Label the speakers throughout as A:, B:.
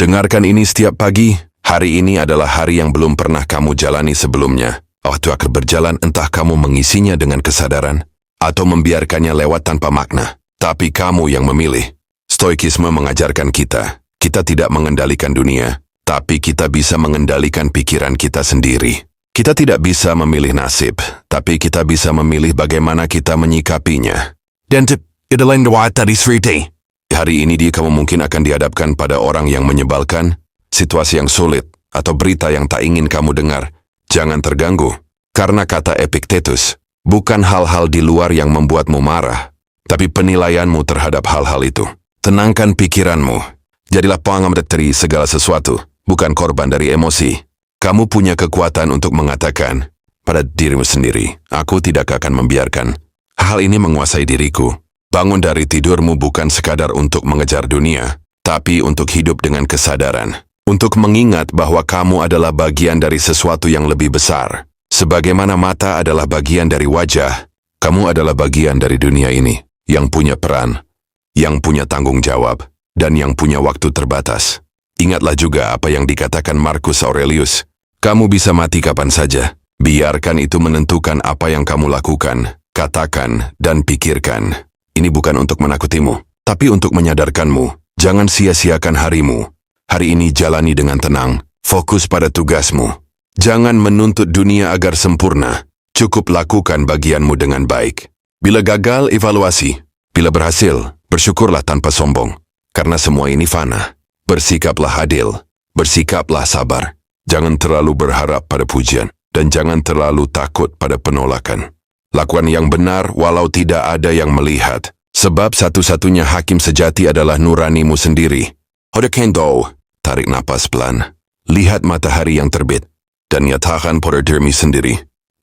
A: Dengarkan ini setiap pagi. Hari ini adalah hari yang belum pernah kamu jalani sebelumnya. Waktu akan berjalan entah kamu mengisinya dengan kesadaran atau membiarkannya lewat tanpa makna. Tapi kamu yang memilih. Stoikisme mengajarkan kita tidak mengendalikan dunia, tapi kita bisa mengendalikan pikiran kita sendiri. Kita tidak bisa memilih nasib, tapi kita bisa memilih bagaimana kita menyikapinya. Dan hari ini kamu mungkin akan dihadapkan pada orang yang menyebalkan, situasi yang sulit, atau berita yang tak ingin kamu dengar. Jangan terganggu, karena kata Epictetus, bukan hal-hal di luar yang membuatmu marah, tapi penilaianmu terhadap hal-hal itu. Tenangkan pikiranmu. Jadilah pengamat dari segala sesuatu, bukan korban dari emosi. Kamu punya kekuatan untuk mengatakan pada dirimu sendiri, aku tidak akan membiarkan hal ini menguasai diriku. Bangun dari tidurmu bukan sekadar untuk mengejar dunia, tapi untuk hidup dengan kesadaran. Untuk mengingat bahwa kamu adalah bagian dari sesuatu yang lebih besar. Sebagaimana mata adalah bagian dari wajah, kamu adalah bagian dari dunia ini, yang punya peran, yang punya tanggung jawab, dan yang punya waktu terbatas. Ingatlah juga apa yang dikatakan Marcus Aurelius, kamu bisa mati kapan saja. Biarkan itu menentukan apa yang kamu lakukan, katakan, dan pikirkan. Ini bukan untuk menakutimu, tapi untuk menyadarkanmu. Jangan sia-siakan harimu. Hari ini jalani dengan tenang, fokus pada tugasmu. Jangan menuntut dunia agar sempurna. Cukup lakukan bagianmu dengan baik. Bila gagal, evaluasi. Bila berhasil, bersyukurlah tanpa sombong. Karena semua ini fana. Bersikaplah adil. Bersikaplah sabar. Jangan terlalu berharap pada pujian. Dan jangan terlalu takut pada penolakan. Lakukan yang benar walau tidak ada yang melihat. Sebab satu-satunya hakim sejati adalah nuranimu sendiri. Hodekendo. Tarik napas pelan. Lihat matahari yang terbit. Dan nyatakan pada dirimu sendiri.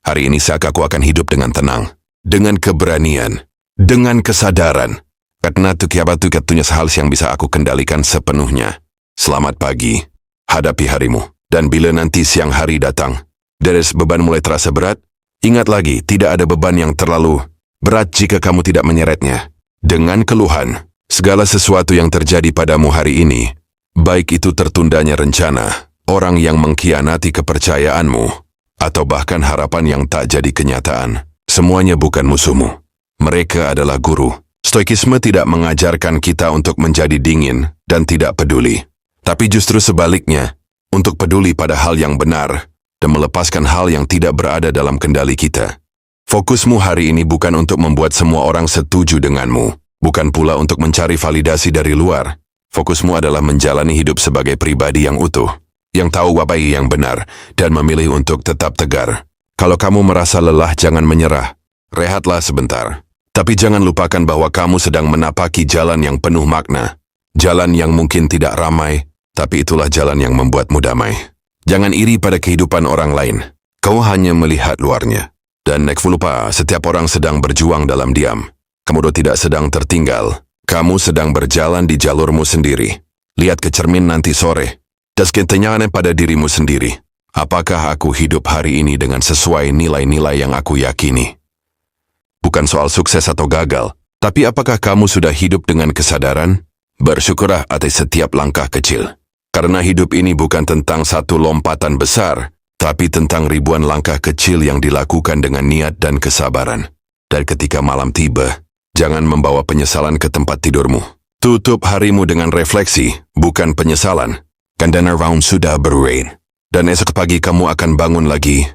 A: Hari ini aku akan hidup dengan tenang. Dengan keberanian. Dengan kesadaran. Karena tukiabatu-katunya hal yang bisa aku kendalikan sepenuhnya. Selamat pagi. Hadapi harimu. Dan bila nanti siang hari datang, dari beban mulai terasa berat, ingat lagi, tidak ada beban yang terlalu berat jika kamu tidak menyeretnya. Dengan keluhan, segala sesuatu yang terjadi padamu hari ini, baik itu tertundanya rencana, orang yang mengkhianati kepercayaanmu, atau bahkan harapan yang tak jadi kenyataan, semuanya bukan musuhmu. Mereka adalah guru. Stoikisme tidak mengajarkan kita untuk menjadi dingin dan tidak peduli, tapi justru sebaliknya, untuk peduli pada hal yang benar dan melepaskan hal yang tidak berada dalam kendali kita. Fokusmu hari ini bukan untuk membuat semua orang setuju denganmu, bukan pula untuk mencari validasi dari luar. Fokusmu adalah menjalani hidup sebagai pribadi yang utuh, yang tahu apa yang benar, dan memilih untuk tetap tegar. Kalau kamu merasa lelah, jangan menyerah. Rehatlah sebentar. Tapi jangan lupakan bahwa kamu sedang menapaki jalan yang penuh makna. Jalan yang mungkin tidak ramai, tapi itulah jalan yang membuatmu damai. Jangan iri pada kehidupan orang lain. Kau hanya melihat luarnya. Dan lupa, setiap orang sedang berjuang dalam diam. Kamu tidak sedang tertinggal. Kamu sedang berjalan di jalurmu sendiri. Lihat ke cermin nanti sore. Dan pertanyaannya pada dirimu sendiri. Apakah aku hidup hari ini dengan sesuai nilai-nilai yang aku yakini? Bukan soal sukses atau gagal, tapi apakah kamu sudah hidup dengan kesadaran? Bersyukurlah atas setiap langkah kecil. Karena hidup ini bukan tentang satu lompatan besar, tapi tentang ribuan langkah kecil yang dilakukan dengan niat dan kesabaran. Dan ketika malam tiba, jangan membawa penyesalan ke tempat tidurmu. Tutup harimu dengan refleksi, bukan penyesalan. Kandana round sudah berrain. Dan esok pagi kamu akan bangun lagi,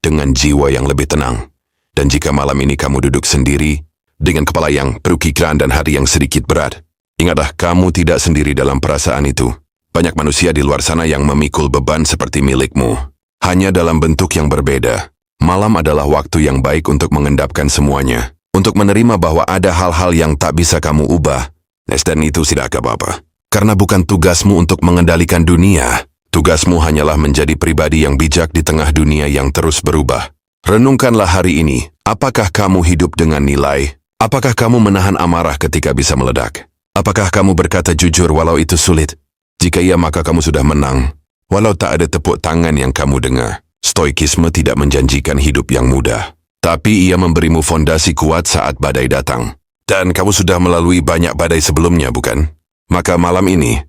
A: dengan jiwa yang lebih tenang. Dan jika malam ini kamu duduk sendiri, dengan kepala yang berpikiran dan hati yang sedikit berat, ingatlah kamu tidak sendiri dalam perasaan itu. Banyak manusia di luar sana yang memikul beban seperti milikmu. Hanya dalam bentuk yang berbeda. Malam adalah waktu yang baik untuk mengendapkan semuanya. Untuk menerima bahwa ada hal-hal yang tak bisa kamu ubah. Dan itu tidak apa-apa. Karena bukan tugasmu untuk mengendalikan dunia. Tugasmu hanyalah menjadi pribadi yang bijak di tengah dunia yang terus berubah. Renungkanlah hari ini, apakah kamu hidup dengan nilai? Apakah kamu menahan amarah ketika bisa meledak? Apakah kamu berkata jujur walau itu sulit? Jika iya, maka kamu sudah menang. Walau tak ada tepuk tangan yang kamu dengar. Stoikisme tidak menjanjikan hidup yang mudah. Tapi ia memberimu fondasi kuat saat badai datang. Dan kamu sudah melalui banyak badai sebelumnya, bukan? Maka malam ini,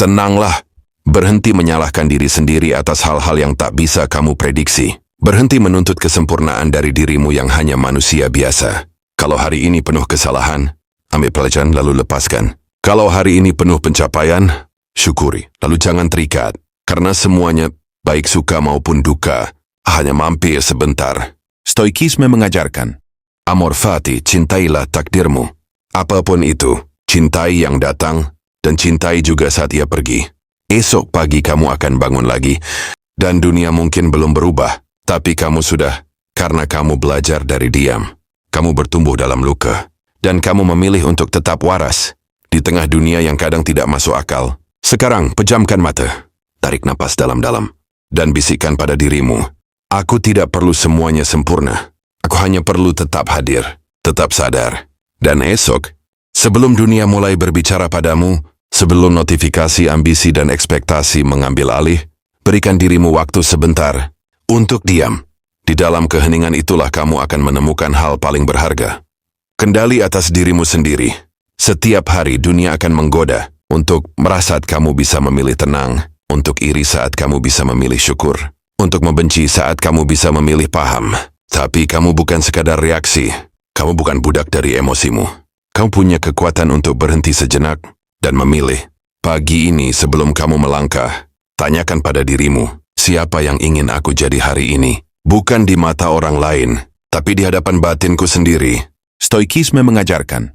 A: Tenanglah. Berhenti menyalahkan diri sendiri atas hal-hal yang tak bisa kamu prediksi. Berhenti menuntut kesempurnaan dari dirimu yang hanya manusia biasa. Kalau hari ini penuh kesalahan, ambil pelajaran lalu lepaskan. Kalau hari ini penuh pencapaian, syukuri, lalu jangan terikat. Karena semuanya, baik suka maupun duka, hanya mampir sebentar.
B: Stoikisme mengajarkan,
A: Amor fati, cintailah takdirmu. Apapun itu, cintai yang datang, dan cintai juga saat ia pergi. Esok pagi kamu akan bangun lagi, dan dunia mungkin belum berubah, tapi kamu sudah, karena kamu belajar dari diam. Kamu bertumbuh dalam luka, dan kamu memilih untuk tetap waras. Di tengah dunia yang kadang tidak masuk akal. Sekarang, pejamkan mata. Tarik napas dalam-dalam. Dan bisikkan pada dirimu, aku tidak perlu semuanya sempurna. Aku hanya perlu tetap hadir, tetap sadar. Dan esok, sebelum dunia mulai berbicara padamu, sebelum notifikasi, ambisi, dan ekspektasi mengambil alih, berikan dirimu waktu sebentar untuk diam. Di dalam keheningan itulah kamu akan menemukan hal paling berharga. Kendali atas dirimu sendiri. Setiap hari dunia akan menggoda untuk merasa kamu bisa memilih tenang, untuk iri saat kamu bisa memilih syukur, untuk membenci saat kamu bisa memilih paham. Tapi kamu bukan sekadar reaksi, kamu bukan budak dari emosimu. Kamu punya kekuatan untuk berhenti sejenak dan memilih. Pagi ini sebelum kamu melangkah, tanyakan pada dirimu, siapa yang ingin aku jadi hari ini? Bukan di mata orang lain, tapi di hadapan batinku sendiri.
B: Stoikisme mengajarkan,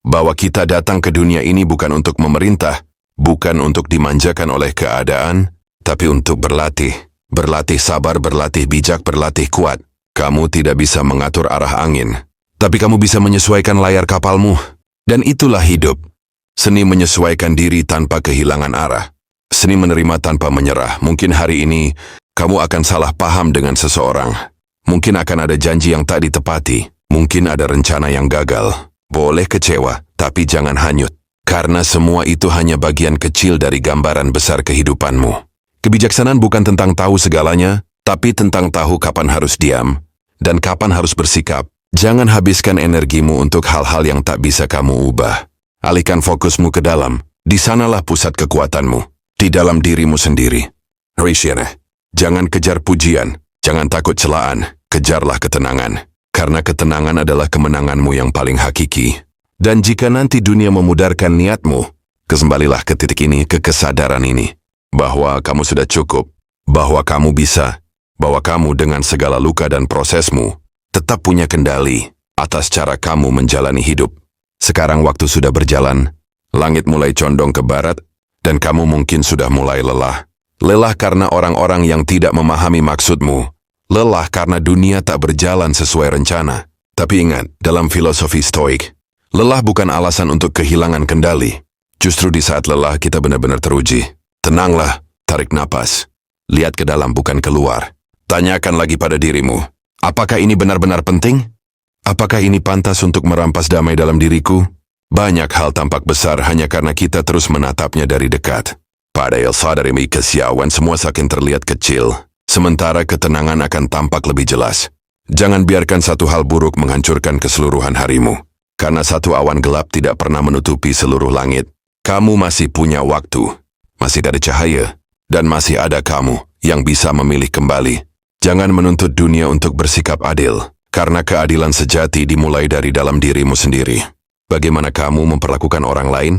A: Bahwa kita datang ke dunia ini bukan untuk memerintah, bukan untuk dimanjakan oleh keadaan, tapi untuk berlatih. Berlatih sabar, berlatih bijak, berlatih kuat. Kamu tidak bisa mengatur arah angin, tapi kamu bisa menyesuaikan layar kapalmu. Dan itulah hidup. Seni menyesuaikan diri tanpa kehilangan arah. Seni menerima tanpa menyerah. Mungkin hari ini, kamu akan salah paham dengan seseorang. Mungkin akan ada janji yang tak ditepati. Mungkin ada rencana yang gagal. Boleh kecewa, tapi jangan hanyut. Karena semua itu hanya bagian kecil dari gambaran besar kehidupanmu. Kebijaksanaan bukan tentang tahu segalanya, tapi tentang tahu kapan harus diam dan kapan harus bersikap. Jangan habiskan energimu untuk hal-hal yang tak bisa kamu ubah. Alihkan fokusmu ke dalam. Di sanalah pusat kekuatanmu. Di dalam dirimu sendiri. Rishana, jangan kejar pujian. Jangan takut celaan. Kejarlah ketenangan. Karena ketenangan adalah kemenanganmu yang paling hakiki. Dan jika nanti dunia memudarkan niatmu, kembalilah ke titik ini, ke kesadaran ini. Bahwa kamu sudah cukup. Bahwa kamu bisa. Bahwa kamu dengan segala luka dan prosesmu, tetap punya kendali atas cara kamu menjalani hidup. Sekarang waktu sudah berjalan. Langit mulai condong ke barat. Dan kamu mungkin sudah mulai lelah. Lelah karena orang-orang yang tidak memahami maksudmu. Lelah karena dunia tak berjalan sesuai rencana. Tapi ingat, dalam filosofi Stoik, lelah bukan alasan untuk kehilangan kendali. Justru di saat lelah kita benar-benar teruji. Tenanglah, tarik napas. Lihat ke dalam bukan keluar. Tanyakan lagi pada dirimu, apakah ini benar-benar penting? Apakah ini pantas untuk merampas damai dalam diriku? Banyak hal tampak besar hanya karena kita terus menatapnya dari dekat. Padahal sadari kesiawan semua saking terlihat kecil. Sementara ketenangan akan tampak lebih jelas. Jangan biarkan satu hal buruk menghancurkan keseluruhan harimu. Karena satu awan gelap tidak pernah menutupi seluruh langit. Kamu masih punya waktu. Masih ada cahaya. Dan masih ada kamu yang bisa memilih kembali. Jangan menuntut dunia untuk bersikap adil. Karena keadilan sejati dimulai dari dalam dirimu sendiri. Bagaimana kamu memperlakukan orang lain?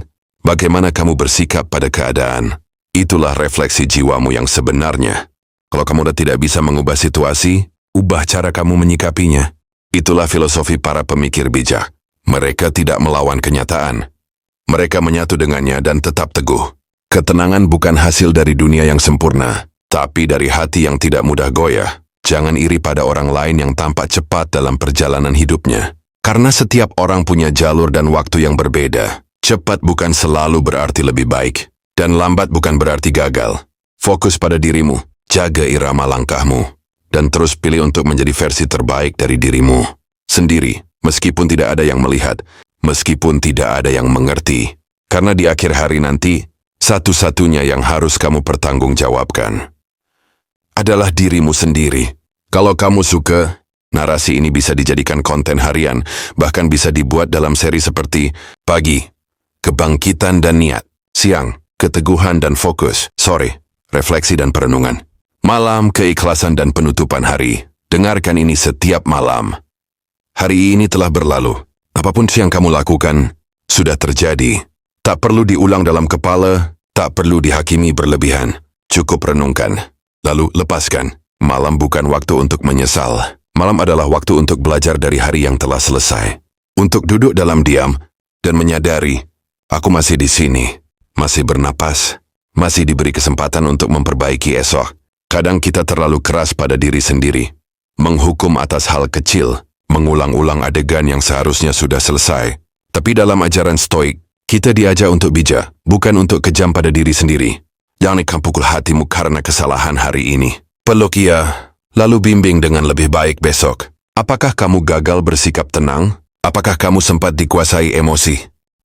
A: Bagaimana kamu bersikap pada keadaan? Itulah refleksi jiwamu yang sebenarnya. Kalau kamu udah tidak bisa mengubah situasi, ubah cara kamu menyikapinya. Itulah filosofi para pemikir bijak. Mereka tidak melawan kenyataan. Mereka menyatu dengannya dan tetap teguh. Ketenangan bukan hasil dari dunia yang sempurna, tapi dari hati yang tidak mudah goyah. Jangan iri pada orang lain yang tampak cepat dalam perjalanan hidupnya. Karena setiap orang punya jalur dan waktu yang berbeda. Cepat bukan selalu berarti lebih baik, dan lambat bukan berarti gagal. Fokus pada dirimu. Jaga irama langkahmu, dan terus pilih untuk menjadi versi terbaik dari dirimu sendiri, meskipun tidak ada yang melihat, meskipun tidak ada yang mengerti. Karena di akhir hari nanti, satu-satunya yang harus kamu pertanggungjawabkan adalah dirimu sendiri. Kalau kamu suka, narasi ini bisa dijadikan konten harian, bahkan bisa dibuat dalam seri seperti Pagi, Kebangkitan dan Niat, Siang, keteguhan dan fokus. Refleksi dan perenungan. Malam keikhlasan dan penutupan hari. Dengarkan ini setiap malam. Hari ini telah berlalu. Apapun yang kamu lakukan, sudah terjadi. Tak perlu diulang dalam kepala, tak perlu dihakimi berlebihan. Cukup renungkan, lalu lepaskan. Malam bukan waktu untuk menyesal. Malam adalah waktu untuk belajar dari hari yang telah selesai. Untuk duduk dalam diam dan menyadari, aku masih di sini, masih bernapas, masih diberi kesempatan untuk memperbaiki esok. Kadang kita terlalu keras pada diri sendiri, menghukum atas hal kecil, mengulang-ulang adegan yang seharusnya sudah selesai. Tapi dalam ajaran Stoik, kita diajak untuk bijak, bukan untuk kejam pada diri sendiri. Jangan kau pukul hatimu karena kesalahan hari ini. Peluk ia, lalu bimbing dengan lebih baik besok. Apakah kamu gagal bersikap tenang? Apakah kamu sempat dikuasai emosi?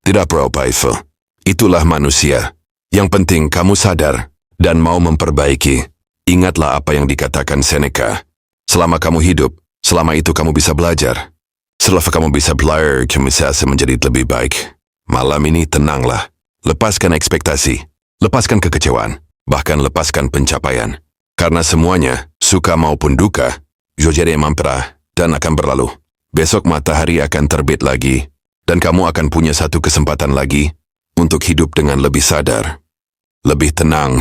A: Tidak apa-apa itu. Itulah manusia. Yang penting kamu sadar dan mau memperbaiki. Ingatlah apa yang dikatakan Seneca. Selama kamu hidup, selama itu kamu bisa belajar. Setelah kamu bisa belajar, kamu bisa menjadi lebih baik. Malam ini tenanglah. Lepaskan ekspektasi. Lepaskan kekecewaan. Bahkan lepaskan pencapaian. Karena semuanya, suka maupun duka, jadi mamperah dan akan berlalu. Besok matahari akan terbit lagi, dan kamu akan punya satu kesempatan lagi untuk hidup dengan lebih sadar, lebih tenang,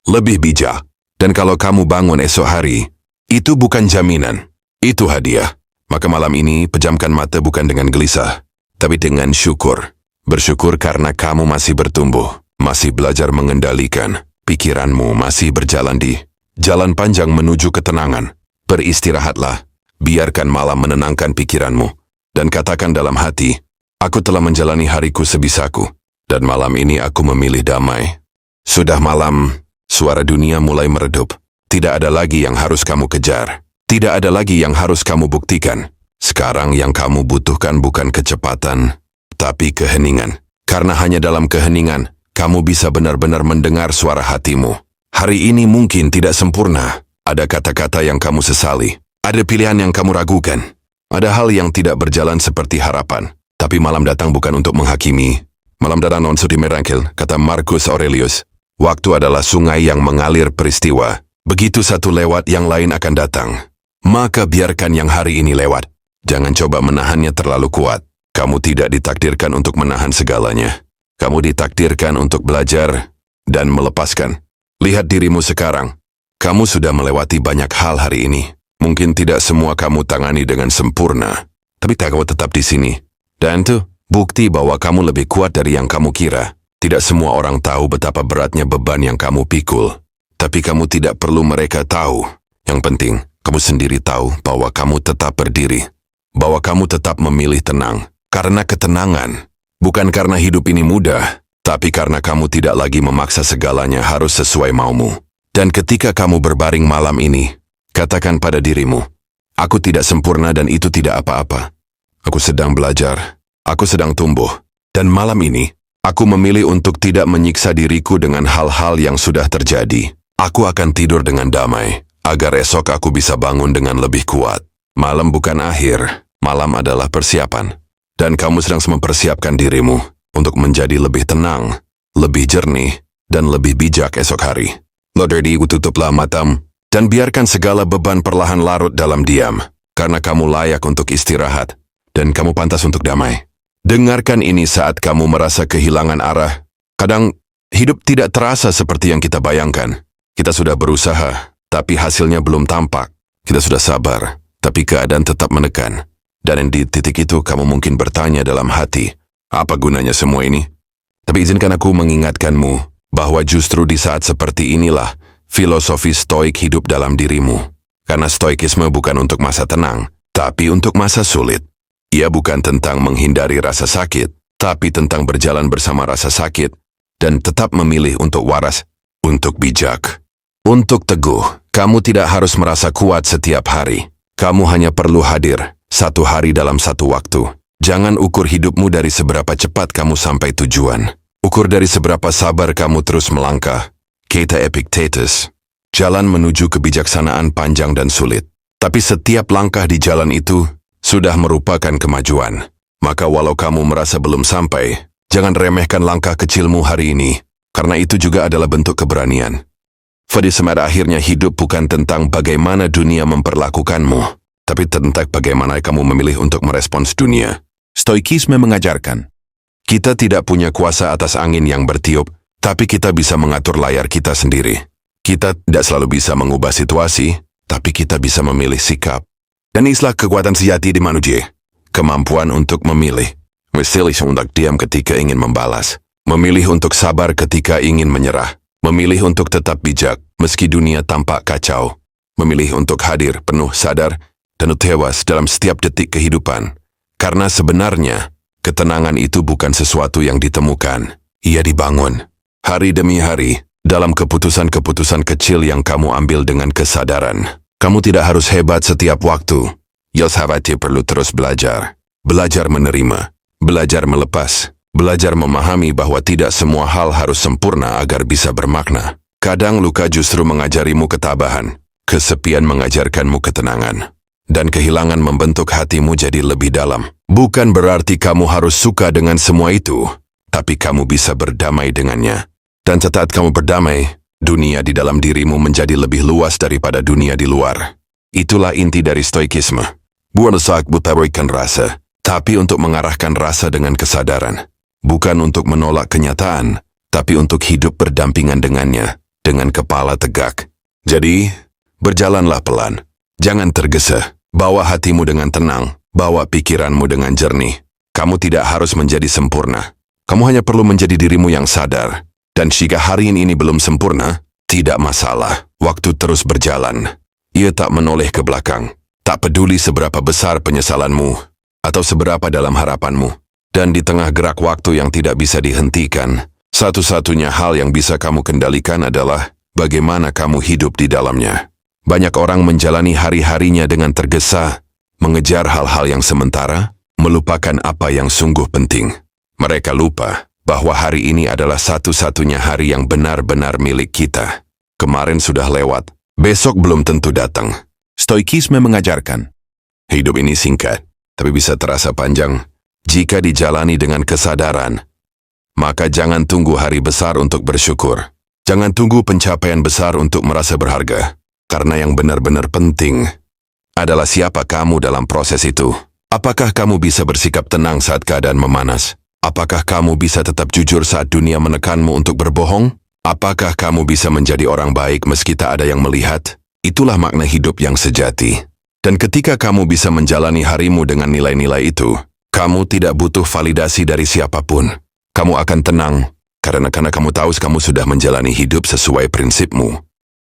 A: lebih bijak. Dan kalau kamu bangun esok hari, itu bukan jaminan, itu hadiah. Maka malam ini pejamkan mata bukan dengan gelisah, tapi dengan syukur. Bersyukur karena kamu masih bertumbuh, masih belajar mengendalikan. Pikiranmu masih berjalan di jalan panjang menuju ketenangan. Beristirahatlah, biarkan malam menenangkan pikiranmu, dan katakan dalam hati, aku telah menjalani hariku sebisaku, dan malam ini aku memilih damai. Sudah malam, suara dunia mulai meredup. Tidak ada lagi yang harus kamu kejar. Tidak ada lagi yang harus kamu buktikan. Sekarang yang kamu butuhkan bukan kecepatan, tapi keheningan. Karena hanya dalam keheningan, kamu bisa benar-benar mendengar suara hatimu. Hari ini mungkin tidak sempurna. Ada kata-kata yang kamu sesali. Ada pilihan yang kamu ragukan. Ada hal yang tidak berjalan seperti harapan. Tapi malam datang bukan untuk menghakimi. Malam datang non sudi merangkil, kata Marcus Aurelius. Waktu adalah sungai yang mengalir peristiwa. Begitu satu lewat, yang lain akan datang. Maka biarkan yang hari ini lewat. Jangan coba menahannya terlalu kuat. Kamu tidak ditakdirkan untuk menahan segalanya. Kamu ditakdirkan untuk belajar dan melepaskan. Lihat dirimu sekarang. Kamu sudah melewati banyak hal hari ini. Mungkin tidak semua kamu tangani dengan sempurna. Tapi kamu tetap di sini. Dan itu bukti bahwa kamu lebih kuat dari yang kamu kira. Tidak semua orang tahu betapa beratnya beban yang kamu pikul. Tapi kamu tidak perlu mereka tahu. Yang penting, kamu sendiri tahu bahwa kamu tetap berdiri. Bahwa kamu tetap memilih tenang. Karena ketenangan. Bukan karena hidup ini mudah. Tapi karena kamu tidak lagi memaksa segalanya harus sesuai maumu. Dan ketika kamu berbaring malam ini, katakan pada dirimu, aku tidak sempurna dan itu tidak apa-apa. Aku sedang belajar. Aku sedang tumbuh. Dan malam ini, aku memilih untuk tidak menyiksa diriku dengan hal-hal yang sudah terjadi. Aku akan tidur dengan damai, agar esok aku bisa bangun dengan lebih kuat. Malam bukan akhir, malam adalah persiapan. Dan kamu sedang mempersiapkan dirimu untuk menjadi lebih tenang, lebih jernih, dan lebih bijak esok hari. Jadi tutuplah matamu, dan biarkan segala beban perlahan larut dalam diam, karena kamu layak untuk istirahat, dan kamu pantas untuk damai. Dengarkan ini saat kamu merasa kehilangan arah. Kadang, hidup tidak terasa seperti yang kita bayangkan. Kita sudah berusaha, tapi hasilnya belum tampak. Kita sudah sabar, tapi keadaan tetap menekan. Dan di titik itu kamu mungkin bertanya dalam hati, apa gunanya semua ini? Tapi izinkan aku mengingatkanmu bahwa justru di saat seperti inilah filosofi Stoik hidup dalam dirimu. Karena Stoikisme bukan untuk masa tenang, tapi untuk masa sulit. Ia bukan tentang menghindari rasa sakit, tapi tentang berjalan bersama rasa sakit dan tetap memilih untuk waras, untuk bijak, untuk teguh. Kamu tidak harus merasa kuat setiap hari. Kamu hanya perlu hadir satu hari dalam satu waktu. Jangan ukur hidupmu dari seberapa cepat kamu sampai tujuan. Ukur dari seberapa sabar kamu terus melangkah. Kata Epictetus, jalan menuju kebijaksanaan panjang dan sulit. Tapi setiap langkah di jalan itu sudah merupakan kemajuan. Maka walau kamu merasa belum sampai, jangan remehkan langkah kecilmu hari ini. Karena itu juga adalah bentuk keberanian. Pada akhirnya hidup bukan tentang bagaimana dunia memperlakukanmu, tapi tentang bagaimana kamu memilih untuk merespons dunia.
B: Stoikisme mengajarkan.
A: Kita tidak punya kuasa atas angin yang bertiup, tapi kita bisa mengatur layar kita sendiri. Kita tidak selalu bisa mengubah situasi, tapi kita bisa memilih sikap. Dan inilah kekuatan sejati di manusia. Kemampuan untuk memilih. Memilih untuk diam ketika ingin membalas. Memilih untuk sabar ketika ingin menyerah. Memilih untuk tetap bijak, meski dunia tampak kacau. Memilih untuk hadir penuh sadar dan tewas dalam setiap detik kehidupan. Karena sebenarnya, ketenangan itu bukan sesuatu yang ditemukan. Ia dibangun. Hari demi hari, dalam keputusan-keputusan kecil yang kamu ambil dengan kesadaran. Kamu tidak harus hebat setiap waktu. Yoshavati perlu terus belajar. Belajar menerima. Belajar melepas. Belajar memahami bahwa tidak semua hal harus sempurna agar bisa bermakna. Kadang luka justru mengajarimu ketabahan. Kesepian mengajarkanmu ketenangan. Dan kehilangan membentuk hatimu jadi lebih dalam. Bukan berarti kamu harus suka dengan semua itu, tapi kamu bisa berdamai dengannya. Dan saat kamu berdamai, dunia di dalam dirimu menjadi lebih luas daripada dunia di luar. Itulah inti dari stoikisme. Bukan saat mengutarakan rasa, tapi untuk mengarahkan rasa dengan kesadaran. Bukan untuk menolak kenyataan, tapi untuk hidup berdampingan dengannya, dengan kepala tegak. Jadi, berjalanlah pelan. Jangan tergesa. Bawa hatimu dengan tenang. Bawa pikiranmu dengan jernih. Kamu tidak harus menjadi sempurna. Kamu hanya perlu menjadi dirimu yang sadar. Dan jika hari ini belum sempurna, tidak masalah. Waktu terus berjalan. Ia tak menoleh ke belakang. Tak peduli seberapa besar penyesalanmu, atau seberapa dalam harapanmu. Dan di tengah gerak waktu yang tidak bisa dihentikan, satu-satunya hal yang bisa kamu kendalikan adalah bagaimana kamu hidup di dalamnya. Banyak orang menjalani hari-harinya dengan tergesa, mengejar hal-hal yang sementara, melupakan apa yang sungguh penting. Mereka lupa bahwa hari ini adalah satu-satunya hari yang benar-benar milik kita. Kemarin sudah lewat, besok belum tentu datang.
B: Stoikisme mengajarkan.
A: Hidup ini singkat, tapi bisa terasa panjang. Jika dijalani dengan kesadaran, maka jangan tunggu hari besar untuk bersyukur. Jangan tunggu pencapaian besar untuk merasa berharga. Karena yang benar-benar penting adalah siapa kamu dalam proses itu. Apakah kamu bisa bersikap tenang saat keadaan memanas? Apakah kamu bisa tetap jujur saat dunia menekanmu untuk berbohong? Apakah kamu bisa menjadi orang baik meski tak ada yang melihat? Itulah makna hidup yang sejati. Dan ketika kamu bisa menjalani harimu dengan nilai-nilai itu, kamu tidak butuh validasi dari siapapun. Kamu akan tenang, karena kamu tahu kamu sudah menjalani hidup sesuai prinsipmu.